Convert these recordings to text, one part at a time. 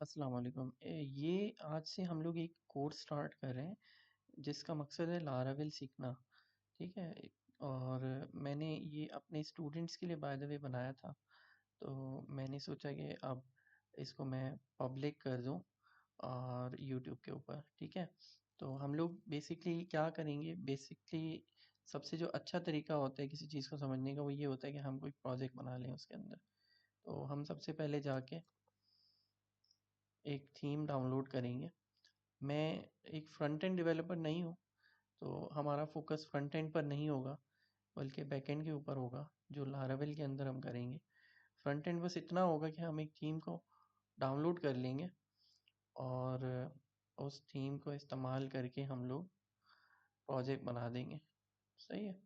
अस्सलाम वालेकुम। ये आज से हम लोग एक कोर्स स्टार्ट कर रहे हैं जिसका मकसद है लारावेल सीखना। ठीक है। और मैंने ये अपने स्टूडेंट्स के लिए बाय द वे बनाया था। तो मैंने सोचा कि अब इसको मैं पब्लिक कर दूं और यूट्यूब के ऊपर। ठीक है। तो हम लोग बेसिकली क्या करेंगे, बेसिकली सबसे जो अच्छा तरीका होता है किसी चीज़ को समझने का वो ये होता है कि हम कोई प्रोजेक्ट बना लें उसके अंदर। तो हम सबसे पहले जाके एक थीम डाउनलोड करेंगे। मैं एक फ्रंट एंड डेवलपर नहीं हूँ, तो हमारा फोकस फ्रंट एंड पर नहीं होगा बल्कि बैक एंड के ऊपर होगा जो लारावेल के अंदर हम करेंगे। फ्रंट एंड बस इतना होगा कि हम एक थीम को डाउनलोड कर लेंगे और उस थीम को इस्तेमाल करके हम लोग प्रोजेक्ट बना देंगे। सही है।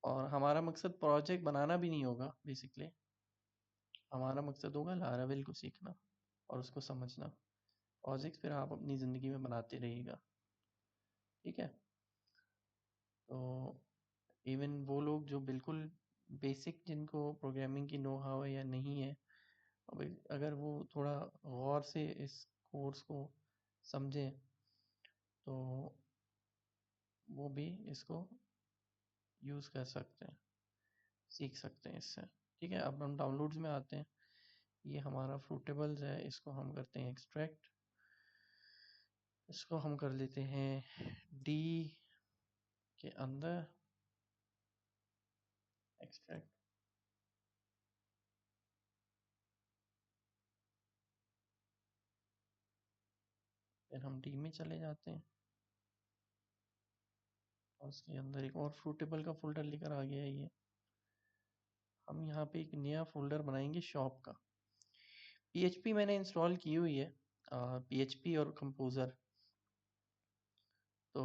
और हमारा मकसद प्रोजेक्ट बनाना भी नहीं होगा, बेसिकली हमारा मकसद होगा लारावेल को सीखना और उसको समझना। प्रोजेक्ट फिर आप अपनी ज़िंदगी में बनाते रहिएगा। ठीक है। तो इवन वो लोग जो बिल्कुल बेसिक, जिनको प्रोग्रामिंग की नो हाउ है या नहीं है, अब अगर वो थोड़ा गौर से इस कोर्स को समझें तो वो भी इसको यूज़ कर सकते हैं, सीख सकते हैं इससे। ठीक है। अब हम डाउनलोड्स में आते हैं। ये हमारा फ्रूटेबल्स है, इसको हम करते हैं एक्सट्रैक्ट। इसको हम कर लेते हैं डी के अंदर एक्सट्रैक्ट। फिर हम डी में चले जाते हैं और उसके अंदर एक और फ्रूटेबल का फोल्डर लेकर आ गया है ये। हम यहाँ पे एक नया फोल्डर बनाएंगे शॉप का। पीएचपी मैंने इंस्टॉल की हुई है, पीएचपी और कंपोज़र। तो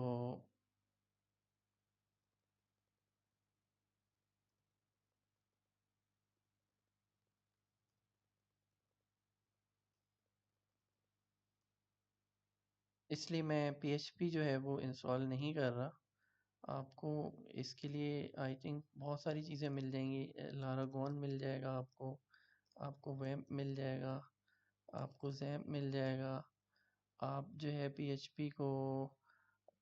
इसलिए मैं पीएचपी जो है वो इंस्टॉल नहीं कर रहा। आपको इसके लिए आई थिंक बहुत सारी चीज़ें मिल जाएंगी। लारागोन मिल जाएगा आपको, आपको वैम्प मिल जाएगा, आपको जैम्प मिल जाएगा। आप जो है पीएचपी को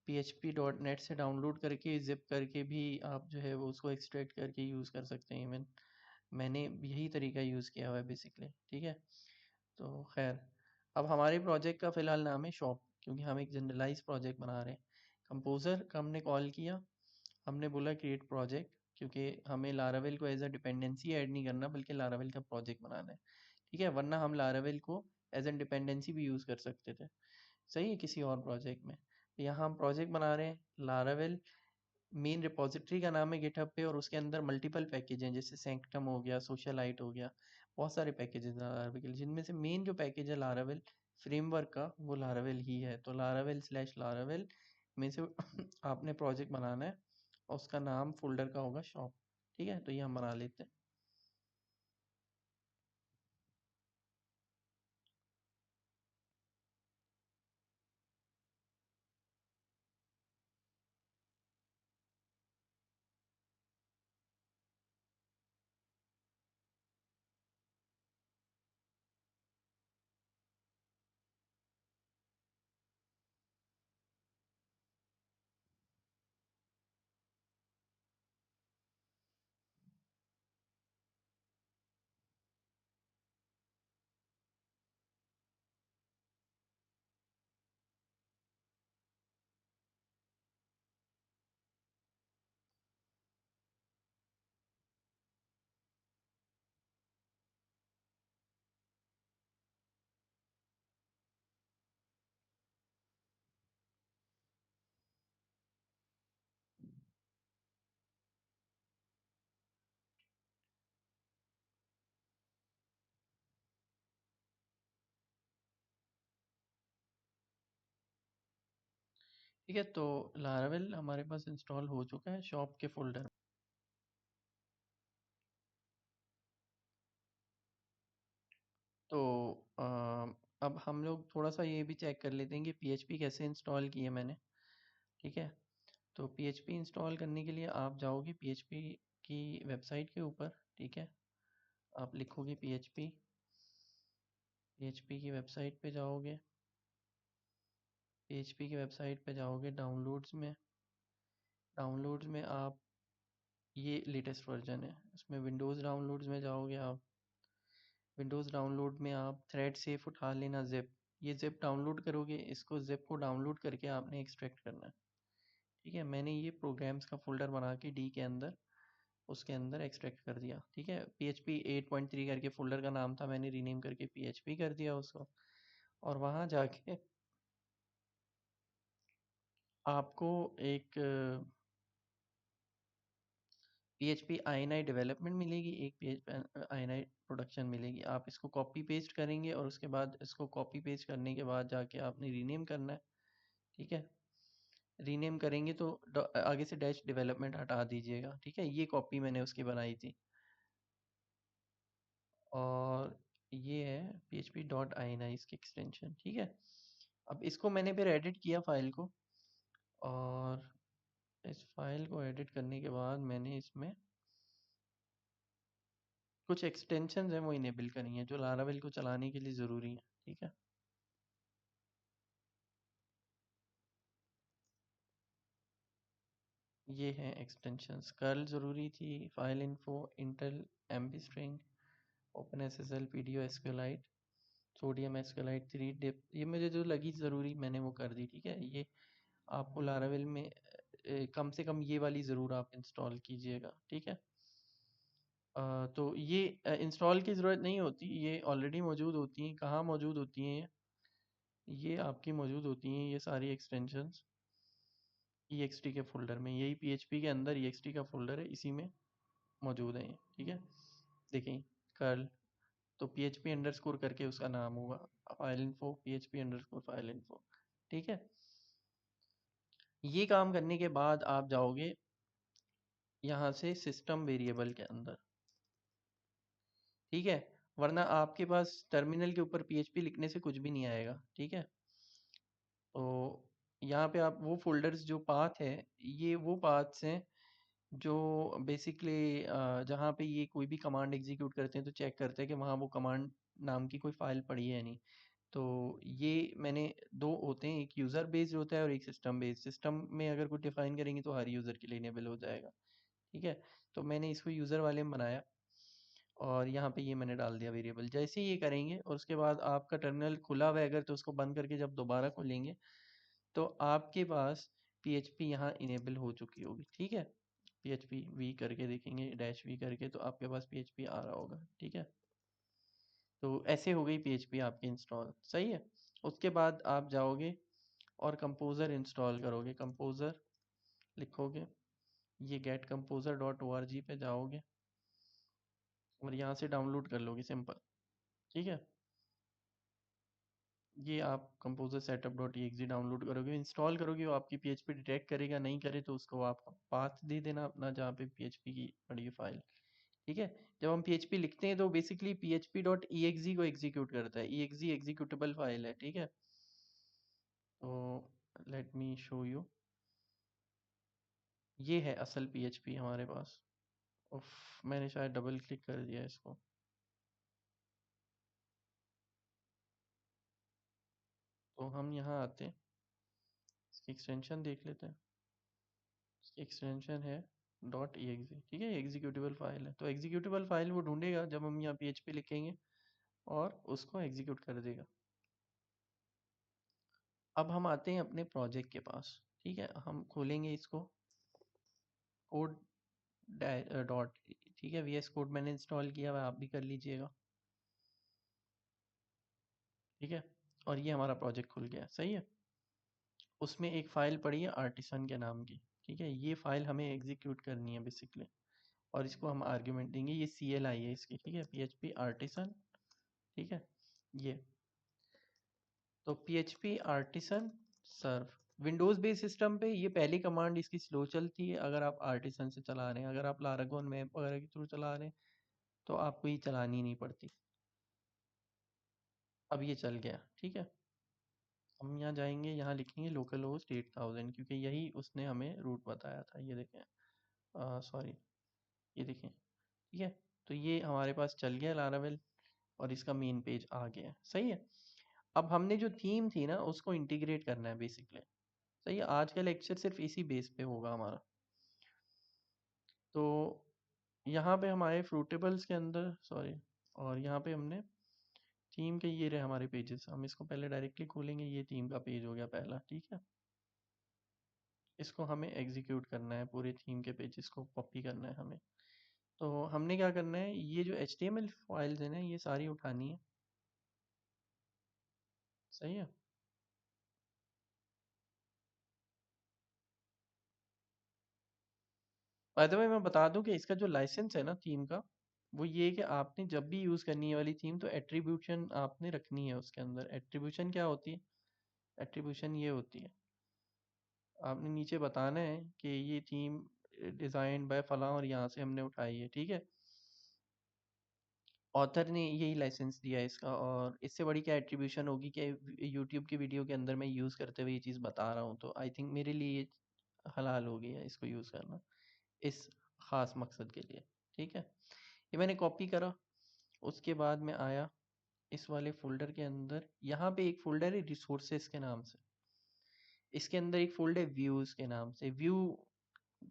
php.net से डाउनलोड करके ज़िप करके भी आप जो है वो उसको एक्सट्रैक्ट करके यूज़ कर सकते हैं। इवन मैंने यही तरीका यूज़ किया हुआ है बेसिकली। ठीक है। तो खैर, अब हमारे प्रोजेक्ट का फ़िलहाल नाम है शॉप, क्योंकि हम एक जनरलाइज प्रोजेक्ट बना रहे हैं। कंपोज़र का हमने कॉल किया, हमने बोला क्रिएट प्रोजेक्ट, क्योंकि हमें लारावेल को एज अ डिपेंडेंसी ऐड नहीं करना बल्कि लारावेल का प्रोजेक्ट बनाना है। ठीक है। वरना हम लारावेल को एज एन डिपेंडेंसी भी यूज़ कर सकते थे, सही है, किसी और प्रोजेक्ट में। तो यहाँ हम प्रोजेक्ट बना रहे हैं लारावेल। मेन रिपॉजिटरी का नाम है गिटहब पे और उसके अंदर मल्टीपल पैकेज हैं, जैसे सैंक्टम हो गया, सोशलाइट हो गया, बहुत सारे पैकेजेस हैं लारावेल, जिनमें से मेन जो पैकेज है लारावेल फ्रेमवर्क का वो लारावेल ही है। तो लारावेल स्लैश लारावेल में से आपने प्रोजेक्ट बनाना है और उसका नाम फोल्डर का होगा शॉप। ठीक है। तो ये हम बना लेते हैं। ठीक है। तो लारावेल हमारे पास इंस्टॉल हो चुका है शॉप के फोल्डर। तो अब हम लोग थोड़ा सा ये भी चेक कर लेते हैं कि पीएचपी कैसे इंस्टॉल की है मैंने। ठीक है। तो पीएचपी इंस्टॉल करने के लिए आप जाओगे पीएचपी की वेबसाइट के ऊपर। ठीक है। आप लिखोगे पीएचपी PHP की वेबसाइट पे जाओगे, PHP की वेबसाइट पे जाओगे, डाउनलोड्स में आप, ये लेटेस्ट वर्जन है, इसमें विंडोज़ डाउनलोड्स में जाओगे आप, विंडोज़ डाउनलोड में आप थ्रेड सेफ उठा लेना, ज़िप, ये ज़िप डाउनलोड करोगे, इसको ज़िप को डाउनलोड करके आपने एक्सट्रैक्ट करना है। ठीक है, मैंने ये प्रोग्राम्स का फ़ोल्डर बना के डी के अंदर, उसके अंदर एक्सट्रैक्ट कर दिया। ठीक है, PHP 8.3 करके फ़ोल्डर का नाम था, मैंने रीनेम करके PHP कर दिया उसको। और वहाँ जाके आपको एक PHP INI डेवलपमेंट मिलेगी, एक PHP INI प्रोडक्शन मिलेगी। आप इसको कॉपी पेस्ट करेंगे और उसके बाद इसको कॉपी पेस्ट करने के बाद जाके आपने रीनेम करना है। ठीक है, रीनेम करेंगे तो आगे से डैश डेवलपमेंट हटा दीजिएगा। ठीक है, ये कॉपी मैंने उसकी बनाई थी। और ये है php.ini इसकी एक्सटेंशन। ठीक है, अब इसको मैंने फिर एडिट किया फाइल को, और इस फाइल को एडिट करने के बाद मैंने इसमें कुछ एक्सटेंशंस हैं वो इनेबल करी हैं जो लारावेल को चलाने के लिए ज़रूरी हैं। ठीक है, ये हैं एक्सटेंशंस, कर्ल ज़रूरी थी, file info, intl MB string, OpenSSL, PDO SQLite, sodium SQLite 3 डिप, ये मुझे जो लगी ज़रूरी मैंने वो कर दी। ठीक है, ये आपको लारावेल में कम से कम ये वाली ज़रूर आप इंस्टॉल कीजिएगा। ठीक है, तो ये इंस्टॉल की ज़रूरत नहीं होती, ये ऑलरेडी मौजूद होती हैं। कहाँ मौजूद होती हैं ये आपकी मौजूद होती हैं, ये सारी एक्सटेंशंस EXT के फ़ोल्डर में, यही PHP के अंदर EXT का फ़ोल्डर है, इसी में मौजूद है ये। ठीक है, देखें, कर्ल, तो PHP अंडरस्कोर करके उसका नाम होगा, file info, PHP underscore file info. ठीक है, ये काम करने के बाद आप जाओगे यहाँ से सिस्टम वेरिएबल के अंदर। ठीक है, वरना आपके पास टर्मिनल के ऊपर PHP लिखने से कुछ भी नहीं आएगा। ठीक है, तो यहाँ पे आप वो फोल्डर्स जो पाथ है, ये वो पाथ्स हैं जो बेसिकली जहाँ पे ये कोई भी कमांड एग्जीक्यूट करते हैं तो चेक करते हैं कि वहाँ वो कमांड नाम की कोई फाइल पड़ी है या नहीं। तो ये मैंने दो होते हैं, एक यूज़र बेस्ड होता है और एक सिस्टम बेस्ड। सिस्टम में अगर कुछ डिफाइन करेंगे तो हर यूज़र के लिए इनेबल हो जाएगा। ठीक है, तो मैंने इसको यूज़र वाले में बनाया और यहाँ पे ये मैंने डाल दिया वेरिएबल। जैसे ही ये करेंगे और उसके बाद आपका टर्मिनल खुला हुआ है अगर, तो उसको बंद करके जब दोबारा खोलेंगे तो आपके पास PHP यहाँ इनेबल हो चुकी होगी। ठीक है, PHP V करके देखेंगे, डैश V करके, तो आपके पास PHP आ रहा होगा। ठीक है, तो ऐसे हो गई PHP आपकी इंस्टॉल। सही है, उसके बाद आप जाओगे और कंपोज़र इंस्टॉल करोगे। कंपोज़र लिखोगे, ये गेट कंपोज़र डॉट org पे जाओगे और यहाँ से डाउनलोड कर लोगे, सिंपल। ठीक है, ये आप composer setup dot exe download करोगे, इंस्टॉल करोगे, वो आपकी PHP डिटेक्ट करेगा, नहीं करे तो उसको आप पाथ दे देना अपना जहाँ पे PHP की पड़ी है फाइल। ठीक है, जब हम PHP लिखते हैं तो बेसिकली PHP डॉट exe को एग्जीक्यूट करता है, exe एग्जीक्यूटेबल फाइल है। ठीक है, तो लेट मी शो यू, ये है असल PHP हमारे पास। उफ, मैंने शायद डबल क्लिक कर दिया इसको। तो हम यहाँ आते हैं, इसकी एक्सटेंशन देख लेते हैं। इसकी एक्सटेंशन है डॉट exe। ठीक है, एग्जीक्यूटेबल फाइल है, तो एग्जीक्यूटेबल फाइल वो ढूंढेगा जब हम यहाँ PHP लिखेंगे और उसको एग्जीक्यूट कर देगा। अब हम आते हैं अपने प्रोजेक्ट के पास। ठीक है, हम खोलेंगे इसको, कोड डॉट, ठीक है, VS कोड मैंने इंस्टॉल किया हुआ है, आप भी कर लीजिएगा। ठीक है, और ये हमारा प्रोजेक्ट खुल गया। सही है, उसमें एक फ़ाइल पड़ी है आर्टिसन के नाम की। ठीक है, ये फ़ाइल हमें एग्जीक्यूट करनी है बेसिकली, और इसको हम आर्ग्यूमेंट देंगे, ये CLI है इसकी। ठीक है, PHP आर्टिसन। ठीक है, ये तो PHP आर्टिसन सर्व, विंडोज़ बेस्ड सिस्टम पे ये पहली कमांड इसकी स्लो चलती है अगर आप आर्टिसन से चला रहे हैं। अगर आप लारागोन मैप वगैरह के थ्रू चला रहे हैं तो आपको ये चलानी नहीं पड़ती। अब ये चल गया। ठीक है, हम यहाँ जाएंगे, यहाँ लिखेंगे लोकल होस्ट 8000, क्योंकि यही उसने हमें रूट बताया था। ये देखें, सॉरी, ये देखें। ठीक है, तो ये हमारे पास चल गया लारावेल। और इसका मेन पेज आ गया। सही है। अब हमने जो थीम थी ना उसको इंटीग्रेट करना है बेसिकली। सही है। आज का लेक्चर सिर्फ इसी बेस पे होगा हमारा। तो यहाँ पे हमारे फ्रूटेबल्स के अंदर सॉरी, और यहाँ पे हमने थीम के ये रहे हमारे पेजेस। हम इसको पहले डायरेक्टली खोलेंगे। ये थीम का पेज हो गया पहला। ठीक है। इसको हमें एग्जीक्यूट करना है, पूरे थीम के पेजेस को कॉपी करना है हमें। तो हमने क्या करना है, ये जो HTML फाइल्स है ना ये सारी उठानी है। सही है। बाय द वे मैं बता दूं कि इसका जो लाइसेंस है ना थीम का, वो ये है कि आपने जब भी यूज़ करनी है वाली थीम तो एट्रीब्यूशन आपने रखनी है उसके अंदर। एट्रीब्यूशन क्या होती है? एट्रीब्यूशन ये होती है, आपने नीचे बताना है कि ये थीम डिज़ाइन बाय फलां और यहाँ से हमने उठाई है। ठीक है। ऑथर ने यही लाइसेंस दिया है इसका, और इससे बड़ी क्या एट्रीब्यूशन होगी कि यूट्यूब की वीडियो के अंदर मैं यूज़ करते हुए ये चीज़ बता रहा हूँ, तो आई थिंक मेरे लिए ये हलाल हो गया इसको यूज़ करना इस ख़ास मकसद के लिए। ठीक है। ये मैंने कॉपी करा। उसके बाद मैं आया इस वाले फ़ोल्डर के अंदर। यहाँ पे एक फ़ोल्डर है रिसोर्सेज़ के नाम से। इसके अंदर एक फ़ोल्डर है व्यूज़ के नाम से। व्यू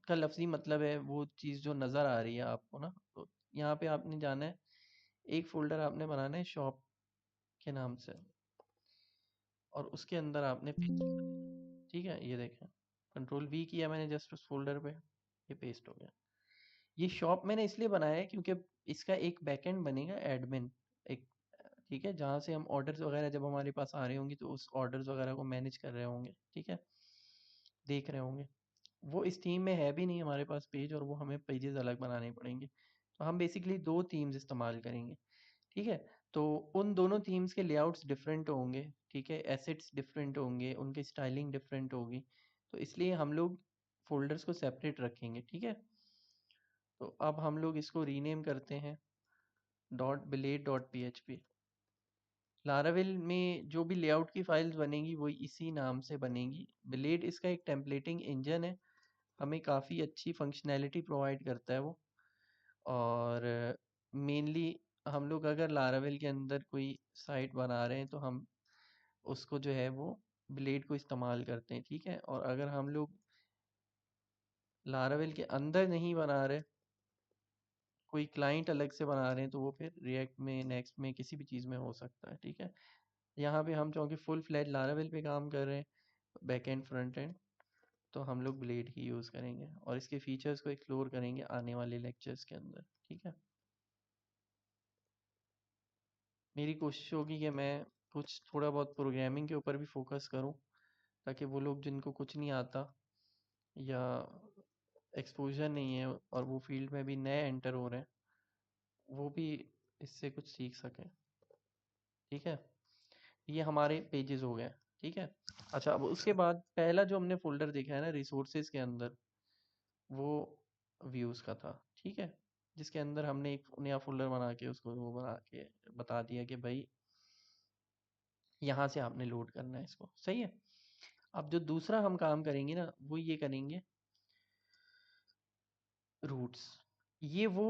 का लफ्ज़ी मतलब है वो चीज़ जो नज़र आ रही है आपको ना। तो यहाँ पे आपने जाना है, एक फ़ोल्डर आपने बनाना है शॉप के नाम से, और उसके अंदर आपने पेस्ट कर देना। ठीक है। ये देखें, कंट्रोल V किया मैंने जस्ट उस फ़ोल्डर पे, ये पेस्ट हो गया। ये शॉप मैंने इसलिए बनाया है क्योंकि इसका एक बैकएंड बनेगा एडमिन एक। ठीक है। जहाँ से हम ऑर्डर्स वगैरह जब हमारे पास आ रहे होंगे तो उस ऑर्डर्स वगैरह को मैनेज कर रहे होंगे। ठीक है। देख रहे होंगे। वो इस थीम में है भी नहीं हमारे पास पेज, और वो हमें पेजेस अलग बनाने पड़ेंगे। तो हम बेसिकली दो थीम्स इस्तेमाल करेंगे। ठीक है। तो उन दोनों थीम्स के लेआउट्स डिफरेंट होंगे। ठीक है। एसेट्स डिफरेंट होंगे, उनकी स्टाइलिंग डिफरेंट होगी। तो इसलिए हम लोग फोल्डर्स को सेपरेट रखेंगे। ठीक है। तो अब हम लोग इसको रीनेम करते हैं .blade.php। लाराविल में जो भी लेआउट की फाइल्स बनेंगी वो इसी नाम से बनेंगी। ब्लेड इसका एक टेम्पलेटिंग इंजन है, हमें काफ़ी अच्छी फंक्शनैलिटी प्रोवाइड करता है वो। और मेनली हम लोग अगर लाराविल के अंदर कोई साइट बना रहे हैं तो हम उसको जो है वो ब्लेड को इस्तेमाल करते हैं। ठीक है। और अगर हम लोग लाराविल के अंदर नहीं बना रहे, कोई क्लाइंट अलग से बना रहे हैं, तो वो फिर रिएक्ट में, नेक्स्ट में, किसी भी चीज़ में हो सकता है। ठीक है। यहाँ पे हम चूँकि फुल फ्लैट लाराविल पे काम कर रहे हैं, बैक एंड फ्रंट एंड, तो हम लोग ब्लेड ही यूज़ करेंगे और इसके फीचर्स को एक्सप्लोर करेंगे आने वाले लेक्चर्स के अंदर। ठीक है। मेरी कोशिश होगी कि मैं कुछ थोड़ा बहुत प्रोग्रामिंग के ऊपर भी फोकस करूं, ताकि वो लोग जिनको कुछ नहीं आता या एक्सपोजर नहीं है और वो फील्ड में भी नए एंटर हो रहे हैं, वो भी इससे कुछ सीख सकें। ठीक है। ये हमारे पेजेस हो गए। ठीक है। अच्छा, अब उसके बाद पहला जो हमने फोल्डर देखा है ना रिसोर्सेज के अंदर, वो व्यूज़ का था। ठीक है। जिसके अंदर हमने एक नया फोल्डर बना के उसको वो बना के बता दिया कि भाई यहाँ से आपने लोड करना है इसको। सही है। अब जो दूसरा हम काम करेंगे ना वो ये करेंगे रूट्स। ये वो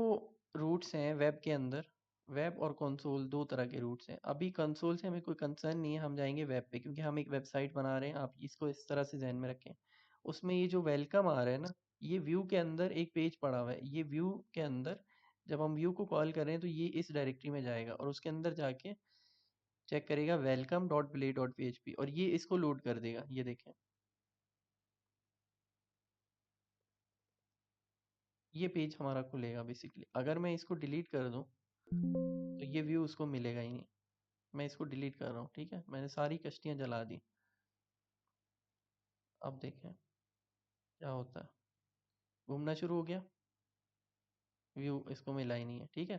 रूट्स हैं वेब के अंदर। वेब और कंसोल दो तरह के रूट्स हैं। अभी कंसोल से हमें कोई कंसर्न नहीं है, हम जाएंगे वेब पे क्योंकि हम एक वेबसाइट बना रहे हैं। आप इसको इस तरह से ध्यान में रखें। उसमें ये जो वेलकम आ रहा है ना, ये व्यू के अंदर एक पेज पड़ा हुआ है। ये व्यू के अंदर जब हम व्यू को कॉल करें तो ये इस डायरेक्टरी में जाएगा और उसके अंदर जाके चेक करेगा welcome.play.php और ये इसको लोड कर देगा। ये देखें, ये पेज हमारा खुलेगा बेसिकली। अगर मैं इसको डिलीट कर दूं तो ये व्यू उसको मिलेगा ही नहीं। मैं इसको डिलीट कर रहा हूँ। ठीक है। मैंने सारी कश्तियाँ जला दी। अब देखें क्या होता है। घूमना शुरू हो गया, व्यू इसको मिला ही नहीं है। ठीक है।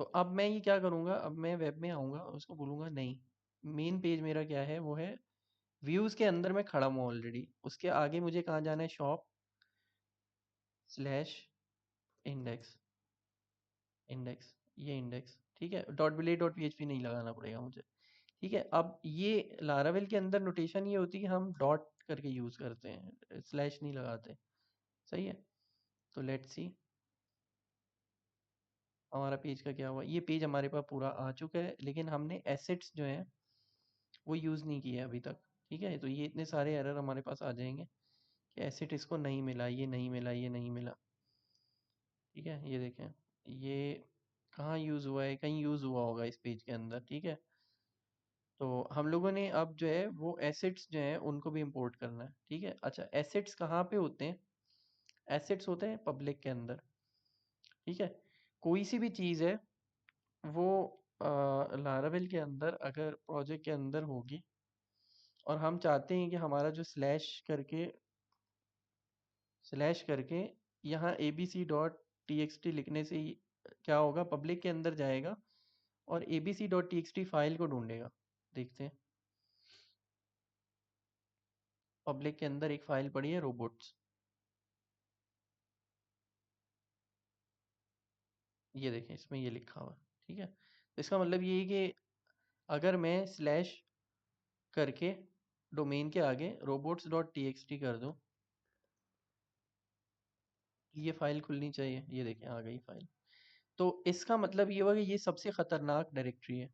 तो अब मैं ये क्या करूँगा, अब मैं वेब में आऊँगा और उसको बोलूँगा नहीं, मेन पेज मेरा क्या है, वो है व्यूज़ के अंदर मैं खड़ा हूँ ऑलरेडी। उसके आगे मुझे कहाँ जाना है, शॉप स्लैश इंडेक्स। इंडेक्स, ये इंडेक्स। ठीक है। .blade.php नहीं लगाना पड़ेगा मुझे। ठीक है। अब ये लारावेल के अंदर नोटेशन ये होती है कि हम डॉट करके यूज़ करते हैं, स्लैश नहीं लगाते। सही है। तो लेट्स सी, हमारा पेज का क्या हुआ, ये पेज हमारे पास पूरा आ चुका है, लेकिन हमने एसेट्स जो हैं वो यूज़ नहीं किए अभी तक। ठीक है, तो ये इतने सारे एरर हमारे पास आ जाएंगे कि एसेट इसको नहीं मिला, ये नहीं मिला, ये नहीं मिला। ठीक है, ये देखें, ये कहाँ यूज़ हुआ है, कहीं यूज़ हुआ होगा इस पेज के अंदर। ठीक है, तो हम लोगों ने अब जो है वो एसेट्स जो हैं उनको भी इंपोर्ट करना है। ठीक है, अच्छा एसेट्स कहाँ पे होते हैं? एसेट्स होते हैं पब्लिक के अंदर। ठीक है, कोई सी भी चीज़ है वो लारावेल के अंदर अगर प्रोजेक्ट के अंदर होगी और हम चाहते हैं कि हमारा जो स्लैश करके यहाँ abc.txt लिखने से ही क्या होगा, पब्लिक के अंदर जाएगा और abc.txt फाइल को ढूंढेगा। देखते हैं, पब्लिक के अंदर एक फाइल पड़ी है रोबोट्स, ये देखें इसमें ये लिखा हुआ है। ठीक है, तो इसका मतलब ये है कि अगर मैं स्लैश करके डोमेन के आगे robots.txt कर दूं, ये फाइल खुलनी चाहिए। ये देखें आ गई फाइल। तो इसका मतलब ये हुआ कि ये सबसे खतरनाक डायरेक्टरी है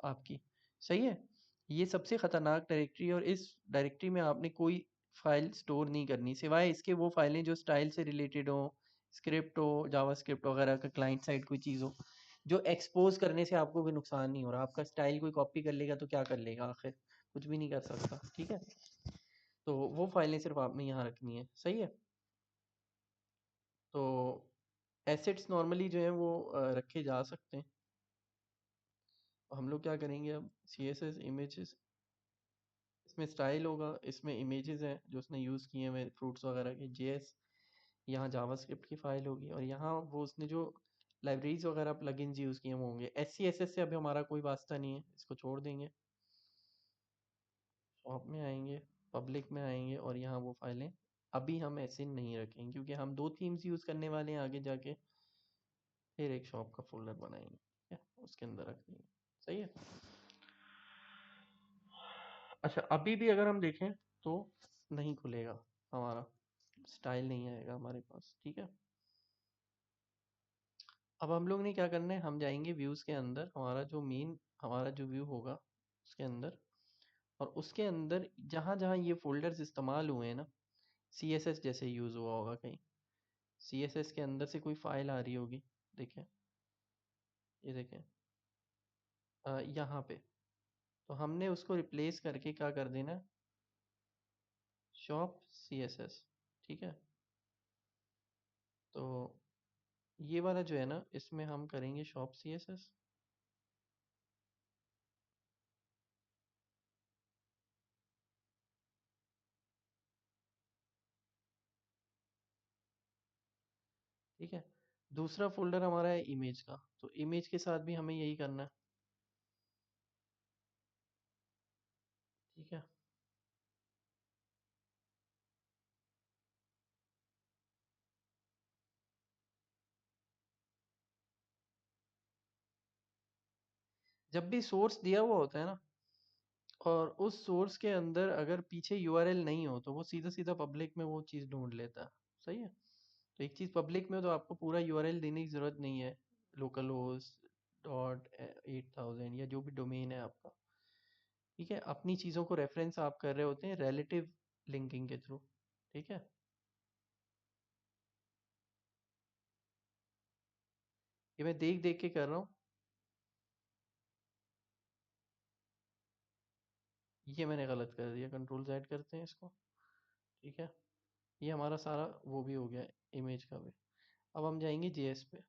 आपकी। सही है, ये सबसे खतरनाक डायरेक्टरी है और इस डायरेक्टरी में आपने कोई फाइल स्टोर नहीं करनी सिवाय इसके वो फाइलें जो स्टाइल से रिलेटेड हो, स्क्रिप्ट हो, जावास्क्रिप्ट वगैरह का क्लाइंट साइड कोई चीज़ हो, जो एक्सपोज करने से आपको कोई नुकसान नहीं हो रहा। आपका स्टाइल कोई कॉपी कर लेगा तो क्या कर लेगा, आखिर कुछ भी नहीं कर सकता। ठीक है, तो वो फाइलें सिर्फ आपने यहाँ रखनी है। सही है, तो एसेट्स नॉर्मली जो है वो रखे जा सकते हैं। हम लोग क्या करेंगे अब, सी एस एस इमेजेस, इसमें स्टाइल होगा, इसमें इमेजेस हैं जो उसने यूज़ किए हुए फ्रूट्स वगैरह के, जेएस, यहाँ जावास्क्रिप्ट की फाइल होगी और यहाँ वो उसने जो लाइब्रेरीज वगैरह प्लगइन्स यूज़ किए वो होंगे। एस सी एस एस से अभी हमारा कोई वास्ता नहीं है, इसको छोड़ देंगे। शॉप में आएंगे, पब्लिक में आएंगे और यहाँ वो फाइलें अभी हम ऐसे नहीं रखेंगे क्योंकि हम दो थीम्स यूज़ करने वाले हैं आगे जाके। फिर एक शॉप का फोल्डर बनाएंगे, ठीक है, उसके अंदर रख देंगे। सही है, अच्छा अभी भी अगर हम देखें तो नहीं खुलेगा हमारा, स्टाइल नहीं आएगा हमारे पास। ठीक है, अब हम लोग ने क्या करना है, हम जाएंगे व्यूज़ के अंदर, हमारा जो मेन हमारा जो व्यू होगा उसके अंदर, और उसके अंदर जहाँ जहाँ ये फोल्डर्स इस्तेमाल हुए हैं ना, सी एस एस जैसे यूज़ हुआ होगा कहीं, सी एस एस के अंदर से कोई फाइल आ रही होगी। देखें, ये देखें यहाँ पे, तो हमने उसको रिप्लेस करके क्या कर देना है, शॉप सी एस एस। ठीक है, तो ये वाला जो है ना इसमें हम करेंगे शॉप सी एस एस। ठीक है, दूसरा फोल्डर हमारा है इमेज का, तो इमेज के साथ भी हमें यही करना है। ठीक है, जब भी सोर्स दिया हुआ होता है ना और उस सोर्स के अंदर अगर पीछे यूआरएल नहीं हो तो वो सीधा सीधा पब्लिक में वो चीज़ ढूंढ लेता है। सही है, तो एक चीज़ पब्लिक में हो तो आपको पूरा यूआरएल देने की ज़रूरत नहीं है, लोकल होस्ट डॉट 8000 या जो भी डोमेन है आपका। ठीक है, अपनी चीज़ों को रेफरेंस आप कर रहे होते हैं रिलेटिव लिंकिंग के थ्रू। ठीक है, ये मैं देख देख के कर रहा हूँ, ये मैंने गलत कर दिया, कंट्रोल जेड करते हैं इसको। ठीक है, ये हमारा सारा वो भी हो गया इमेज का भी। अब हम जाएंगे जेएस पे।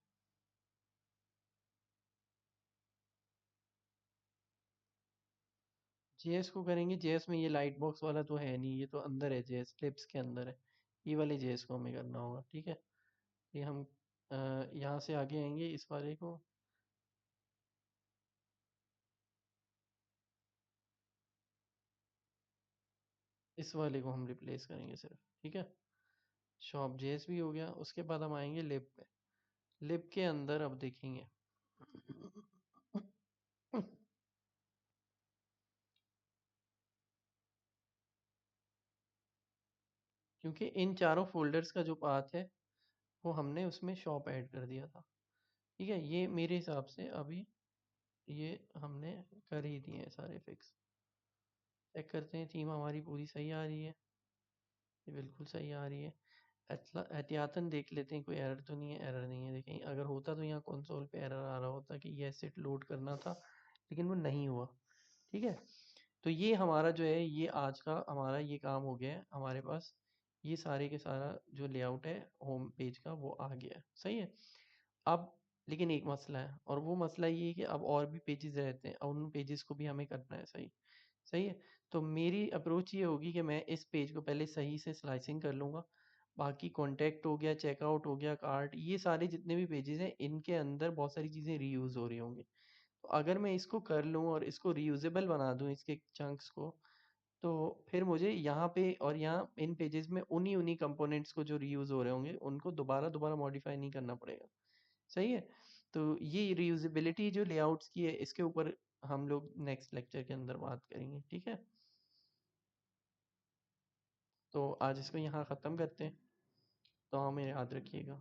जेएस को करेंगे, जेएस में ये लाइट बॉक्स वाला तो है नहीं, ये तो अंदर है, जेएस लिप्स के अंदर है। ये वाले जेएस को हमें करना होगा। ठीक है, ये हम यहाँ से आगे आएंगे, इस वाले को, इस वाले को हम रिप्लेस करेंगे सिर्फ। ठीक है, शॉप जेएस भी हो गया, उसके बाद हम आएंगे लिब पे। लिब के अंदर अब देखेंगे क्योंकि इन चारों फोल्डर्स का जो पाथ है वो हमने उसमें शॉप ऐड कर दिया था। ठीक है, ये मेरे हिसाब से अभी ये हमने कर ही दिए हैं सारे फिक्स। चेक करते हैं थीम हमारी पूरी सही आ रही है। ये बिल्कुल सही आ रही है। एहतियातन देख लेते हैं कोई एरर तो नहीं है। एरर नहीं है, देखें अगर होता तो यहाँ कंसोल पे एरर आ रहा होता कि ये एसेट लोड करना था, लेकिन वो नहीं हुआ। ठीक है, तो ये हमारा जो है ये आज का हमारा ये काम हो गया है हमारे पास। ये सारे के सारा जो लेआउट है होम पेज का वो आ गया है, सही है। अब लेकिन एक मसला है, और वो मसला ये है कि अब और भी पेजेस रहते हैं और उन पेजेस को भी हमें करना है सही। सही है, तो मेरी अप्रोच ये होगी कि मैं इस पेज को पहले सही से स्लाइसिंग कर लूँगा। बाकी कॉन्टैक्ट हो गया, चेकआउट हो गया, कार्ट, ये सारे जितने भी पेजेस हैं इनके अंदर बहुत सारी चीज़ें रीयूज़ हो रही होंगी। तो अगर मैं इसको कर लूँ और इसको रीयूजेबल बना दूँ इसके चंक्स को, तो फिर मुझे यहाँ पे और यहाँ इन पेजेस में उन्हीं उन्हीं कंपोनेंट्स को जो रीयूज हो रहे होंगे उनको दोबारा दोबारा मॉडिफाई नहीं करना पड़ेगा। सही है, तो ये रीयूजेबिलिटी जो लेआउट्स की है इसके ऊपर हम लोग नेक्स्ट लेक्चर के अंदर बात करेंगे। ठीक है, तो आज इसको यहाँ ख़त्म करते हैं। तो हमें याद रखिएगा।